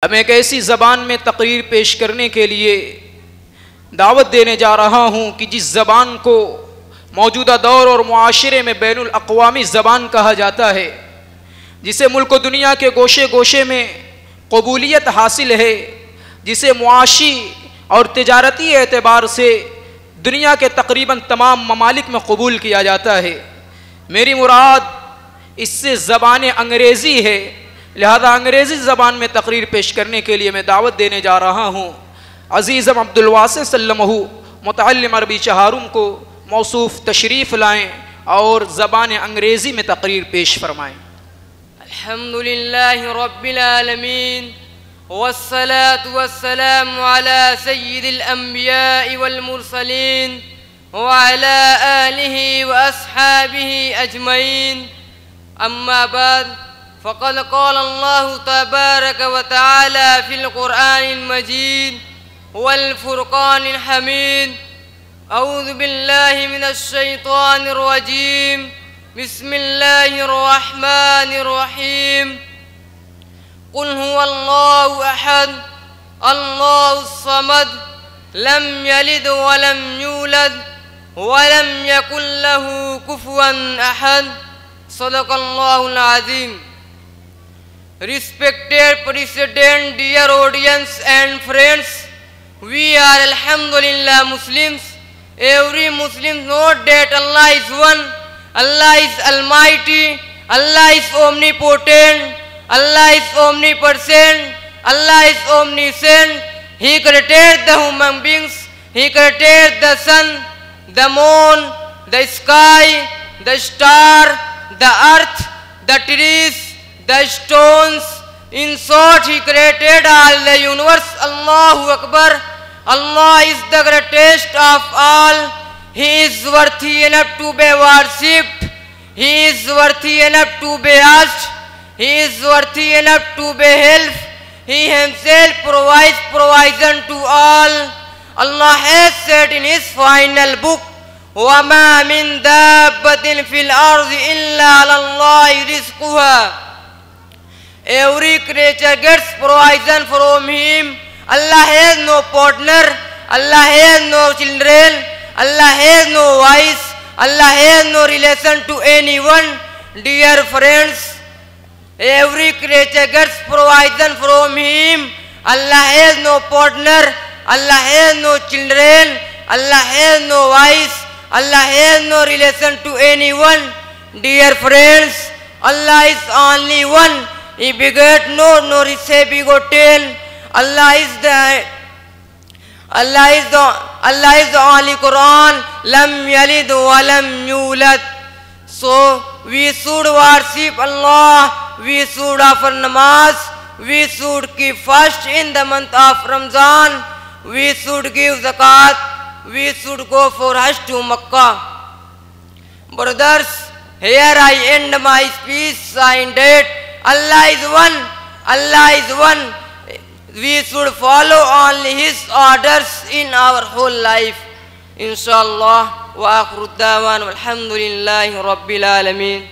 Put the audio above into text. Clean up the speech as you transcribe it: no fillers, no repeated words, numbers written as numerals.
अब एक ऐसी ज़बान में तकरीर पेश करने के लिए दावत देने जा रहा हूँ कि जिस ज़बान को मौजूदा दौर और मुआशरे में बैनुल अक़वामी ज़बान कहा जाता है, जिसे मुल्क व दुनिया के गोशे गोशे में कबूलियत हासिल है, जिसे मुआशी और तिजारती एतबार से दुनिया के तकरीबन तमाम ममालिक में कबूल किया जाता है। मेरी मुराद इससे ज़बान अंग्रेज़ी है, लिहाजा अंग्रेज़ी ज़बान में तकरीर पेश करने के लिए मैं दावत देने जा रहा हूँ। अज़ीज़म अब्दुल वासिअ सल्लमहु मुतअल्लिम अरबी चहारुम को मौसूफ़ तशरीफ़ लाएँ और ज़बान अंग्रेज़ी में तकरीर पेश फरमाएँ। अल्हम्दुलिल्लाहि रब्बिल आलमीन वस्सलातु वस्सलामु अला सय्यिदिल अंबिया'i वल मुरसलीन व अला आलिहि व अस्हाबिहि अजमईन। अम्मा बाद फ़क़द क़ाल अल्लाहु तबारक व तआला फ़िल क़ुरआनिल मजीद वल फ़ुरक़ानिल हमीद। अऊज़ु बिल्लाहि मिनश शैतानिर रजीम। बिस्मिल्लाहिर रहमानिर रहीम। कुल हुवल्लाहु अहद अल्लाहुस समद लम यलिद व लम यूलद व लम यकुल लहू कुफुवन अहद। सदक़ल्लाहुल अज़ीम। Respected President, dear audience and friends, we are Alhamdulillah Muslims. Every Muslim knows that Allah is one, Allah is Almighty, Allah is omnipotent, Allah is omnipresent, Allah is omniscient. He created the human beings, He created the sun, the moon, the sky, the star, the earth, the trees, the stones. In short, He created all the universe. Allahu Akbar. Allah is the greatest of all. He is worthy enough to be worshipped. He is worthy enough to be asked. He is worthy enough to be helped. He Himself provides provision to all. Allah has said in His final book, وَمَا مِن دَابَّةٍ فِي الْأَرْضِ إِلَّا عَلَى اللَّهِ رِزْقُهَا. Every creature gets provision from Him. Allah has no partner, Allah has no children, Allah has no wife, Allah has no relation to anyone. Dear friends, every creature gets provision from Him. Allah has no partner, Allah has no children, Allah has no wife, Allah has no relation to anyone. Dear friends, Allah is only one. He begat no, nor is he begotten. Allah is the only Quran. Lam yalid wa lam yulad. So we should worship Allah. We should offer namaz. We should keep fast in the month of Ramzan. We should give zakat. We should go for Hajj to Makkah. Brothers, here I end my speech saying that Allah is one, Allah is one. We should follow only His orders in our whole life. Inshallah. Wa akhiru da'wan walhamdulillahi rabbil alameen.